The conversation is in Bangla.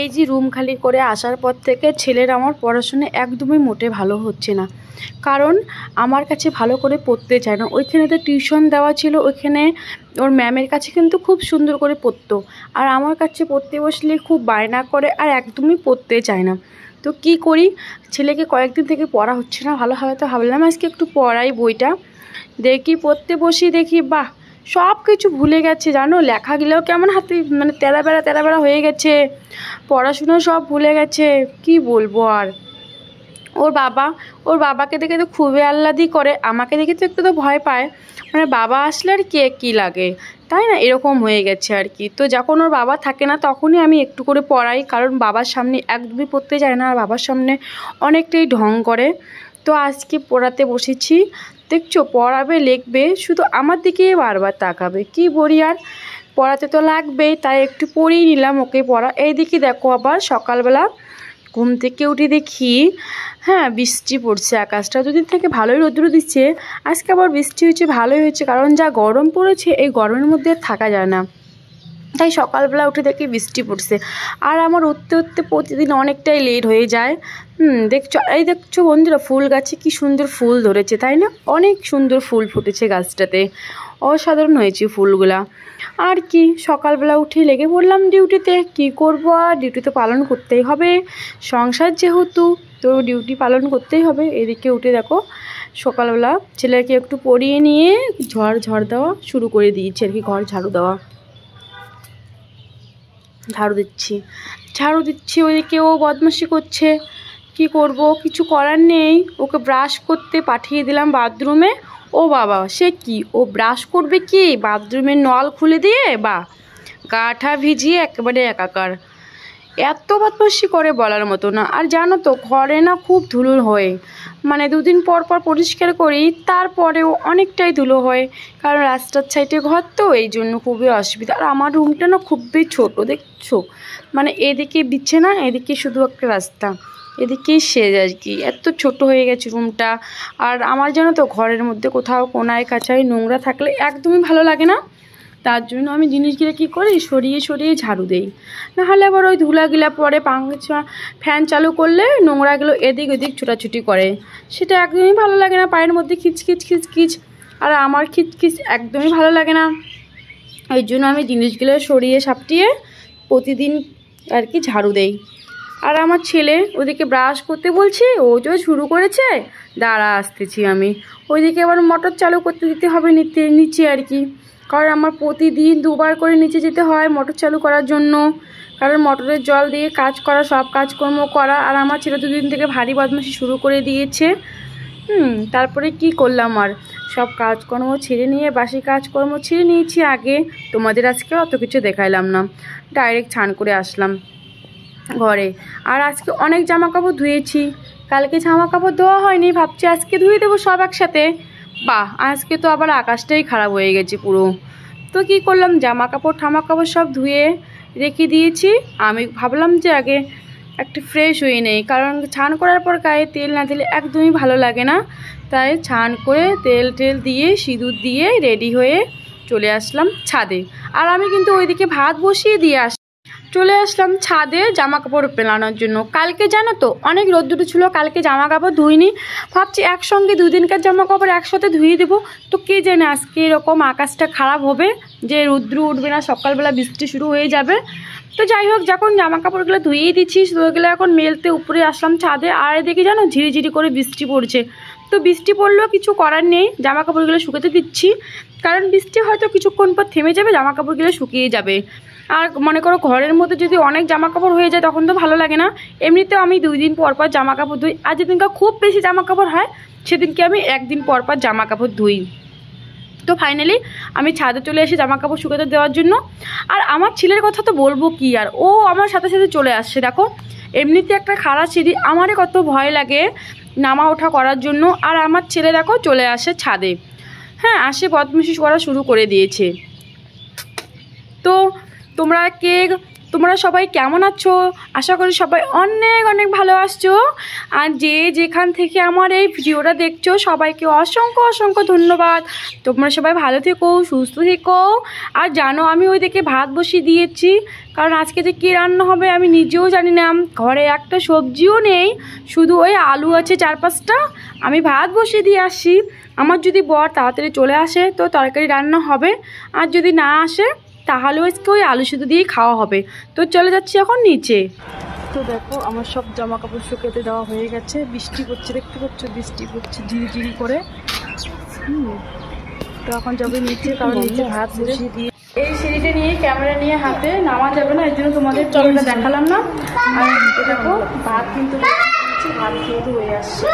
এই যে রুম খালি করে আসার পর থেকে ছেলের আমার পড়াশোনা একদমই মোটে ভালো হচ্ছে না। কারণ আমার কাছে ভালো করে পড়তে চায় না। ওইখানে তো টিউশন দেওয়া ছিল, ওইখানে ওর ম্যামের কাছে কিন্তু খুব সুন্দর করে পড়তো, আর আমার কাছে পড়তে বসলে খুব বায়না করে আর একদমই পড়তে চায় না। তো কি করি, ছেলেকে কয়েকদিন থেকে পড়া হচ্ছে না ভালোভাবে, তো ভাবলাম আজকে একটু পড়াই বইটা। দেখি পড়তে বসি, দেখি বাহ সব কিছু ভুলে গেছে জানো, লেখাগুলোও কেমন হাতে মানে তেরা বেড়া হয়ে গেছে, পড়াশুনো সব ভুলে গেছে। কি বলবো আর। ওর বাবাকে দেখে তো খুবই আহ্লাদি করে, আমাকে দেখে তো একটু তো ভয় পায়, মানে বাবা আসলে আর কে কী লাগে, তাই না, এরকম হয়ে গেছে আর কি। তো যখন ওর বাবা থাকে না তখনই আমি একটু করে পড়াই, কারণ বাবার সামনে একদমই পড়তে যায় না, আর বাবার সামনে অনেকটাই ঢং করে। তো আজকে পড়াতে বসেছি, দেখছো পড়াবে লিখবে শুধু আমার দিকে বারবার তাকাবে, কি বলি আর, পড়াতে তো লাগবেই, তাই একটু পড়িয়ে নিলাম ওকে পড়া। এইদিকে দেখো আবার সকালবেলা ঘুম থেকে উঠে দেখি হ্যাঁ বৃষ্টি পড়ছে, আকাশটা দুদিন থেকে ভালোই রৌদ্র দিচ্ছে, আজকে আবার বৃষ্টি হয়েছে, ভালোই হয়েছে, কারণ যা গরম পড়েছে এই গরমের মধ্যে থাকা যায় না, তাই সকালবেলা উঠে দেখি বৃষ্টি পড়ছে। আর আমার উঠতে উঠতে প্রতিদিন অনেকটাই লেট হয়ে যায়। দেখছো বন্ধুরা, ফুল গাছে কি সুন্দর ফুল ধরেছে, তাই না, অনেক সুন্দর ফুল ফুটেছে গাছটাতে, অসাধারণ হয়েছে ফুলগুলা। আর কি সকালবেলা উঠে লেগে পড়লাম ডিউটিতে, কি করব আর, ডিউটি তো পালন করতেই হবে, সংসার যেহেতু, তো ডিউটি পালন করতেই হবে। এদিকে উঠে দেখো সকালবেলা ছেলেকে একটু পড়িয়ে নিয়ে ঝড় দেওয়া শুরু করে দিয়েছি আর কি, ঘর ঝাড়ু দিচ্ছি, ওইদিকে ও বদমাশি করছে, কি করব, কিছু করার নেই, ওকে ব্রাশ করতে পাঠিয়ে দিলাম বাথরুমে। ও বাবা, সে কি, ও ব্রাশ করবে কি বাথরুমের নল খুলে দিয়ে, বা গাটা ভিজিয়ে একেবারে একাকার, এত বদমাশি করে বলার মতো না। আর জানো তো ঘরে না খুব ধুলো হয়, মানে দুদিন পর পর পরিষ্কার করি, তারপরেও অনেকটাই ধুলো হয়, কারণ রাস্তার সাইডে ঘর তো, এই জন্য খুবই অসুবিধা। আর আমার রুমটা না খুবই ছোট, দেখছো, মানে এদিকে বিছানা, এদিকে শুধু একটা রাস্তা, এদিকেই শেষ আর কি, এত ছোট হয়ে গেছে রুমটা। আর আমার জানো তো ঘরের মধ্যে কোথাও কোনায় কাছায় নোংরা থাকলে একদমই ভালো লাগে না, তার জন্য আমি জিনিসগুলো কী করি, সরিয়ে ঝাড়ু দেই, নাহলে আবার ওই ধুলাগুলা পরে ফ্যান চালু করলে নোংরাগুলো এদিক ওদিক ছোটাছুটি করে, সেটা একদমই ভালো লাগে না, পায়ের মধ্যে খিচখিচ, আর আমার খিচখিচ একদমই ভালো লাগে না। এই জন্য আমি জিনিসগুলো সরিয়ে সাপটিয়ে প্রতিদিন আর কি ঝাড়ু দেই। আর আমার ছেলে ওদিকে ব্রাশ করতে বলছি, ও যে শুরু করেছে, দাঁড়া আসতেছি আমি, ওইদিকে আবার মোটর চালু করতে দিতে হবে নিচে আর কি, কারণ আমার প্রতিদিন দুবার করে নিচে যেতে হয় মোটর চালু করার জন্য, কারণ মোটরের জল দিয়ে কাজ করা, সব কাজকর্ম করা। আর আমার ছেলে দুদিন থেকে ভারী বদমাশি শুরু করে দিয়েছে। তারপরে কি করলাম, আর সব কাজকর্ম ছেড়ে নিয়ে, বাসি কাজকর্ম ছেড়ে নিয়েছি আগে, তোমাদের আজকে অত কিছু দেখাইলাম না, ডাইরেক্ট ছান করে আসলাম ঘরে। আর আজকে অনেক জামা কাপড় ধুয়েছি, কালকে জামা কাপড় ধোয়া হয়নি, ভাবছি আজকে ধুয়ে দেবো সব একসাথে। বাহ, আজকে তো আবার আকাশটাই খারাপ হয়ে গেছে পুরো। তো কি করলাম, জামা কাপড় সব ধুয়ে রেখে দিয়েছি। আমি ভাবলাম যে আগে একটু ফ্রেশ হয়ে নেই, কারণ স্নান করার পর গায়ে তেল না দিলে একদমই ভালো লাগে না, তাই স্নান করে তেল দিয়ে সিঁদুর দিয়ে রেডি হয়ে চলে আসলাম ছাদে। আর আমি কিন্তু ওইদিকে ভাত বসিয়ে দিয়ে চলে আসলাম ছাদে জামা কাপড় পেলানোর জন্য। কালকে জানো তো অনেক রোদ্দুর ছিল, কালকে জামা কাপড় ধুইনি, ভাবছি একসঙ্গে দুদিনকার জামা কাপড় একসাথে ধুয়ে দেবো। তো কে জানে আজকে এরকম আকাশটা খারাপ হবে যে রৌদ্র উঠবে না, সকালবেলা বৃষ্টি শুরু হয়ে যাবে। তো যাই হোক, যখন জামা কাপড়গুলো ধুয়েই দিচ্ছি, ওইগুলো এখন মেলতে উপরে আসলাম ছাদে। আর এদিকে জানো ঝিরিঝিরি করে বৃষ্টি পড়ছে, তো বৃষ্টি পড়লেও কিছু করার নেই, জামা কাপড়গুলো শুকাতে দিচ্ছি, কারণ বৃষ্টি হয়তো কিছুক্ষণ পর থেমে যাবে, জামা কাপড়গুলো শুকিয়ে যাবে। আর মনে করো ঘরের মধ্যে যদি অনেক জামা কাপড় হয়ে যায় তখন তো ভালো লাগে না। এমনিতেও আমি 2 দিন পর পর জামা কাপড় ধুই, আর যেদিনকে খুব বেশি জামা কাপড় হয় সেদিনকে আমি 1 দিন পর পর জামা কাপড় ধুই। তো ফাইনালি আমি ছাদে চলে এসে জামা কাপড় শুকাতে দেওয়ার জন্য। আর আমার ছেলের কথা তো বলবো কি আর, ও আমার সাথে চলে আসছে, দেখো এমনিতে একটা খাড়া সিঁড়ি, আমারই কত ভয় লাগে নামা ওঠা করার জন্য, আর আমার ছেলে দেখো চলে আসে ছাদে, হ্যাঁ আসে বদমাশি করা শুরু করে দিয়েছে। তো তোমরা কে তোমরা সবাই কেমন আছো? আশা করি সবাই অনেক অনেক ভালো আসছো। আর যে যেখান থেকে আমার এই ভিডিওটা দেখছো সবাইকে অসংখ্য অসংখ্য ধন্যবাদ। তোমরা সবাই ভালো থেকো, সুস্থ থেকো। আর জানো আমি ওইদিকে ভাত বসিয়ে দিয়েছি, কারণ আজকে যে কী রান্না হবে আমি নিজেও জানি না। ঘরে একটা সবজিও নেই, শুধু ওই আলু আছে 4-5টা। আমি ভাত বসিয়ে দিয়ে আসি। আমার যদি বর তাড়াতাড়ি চলে আসে তো তরকারি রান্না হবে, আর যদি না আসে তাহলে আজকে ওই আলু সিদ্ধ দিয়েই খাওয়া হবে। তো চলে যাচ্ছি এখন নিচে। তো দেখো আমার সব জামা কাপড় শুকাতে দেওয়া হয়ে গেছে। বৃষ্টি পড়ছে, দেখতে পাচ্ছ বৃষ্টি পড়ছে ঝিরিঝিরি করে। তো এখন যাবে নিচে, কারণ নিচে ভাত বসিয়ে দিয়ে এই সিঁড়িটা নিয়ে ক্যামেরা নিয়ে হাতে নামা যাবে না, এর জন্য তোমাদের চলটা দেখালাম না। আর দেখো ভাত কিন্তু ভাত কিন্তু হয়ে আসছে।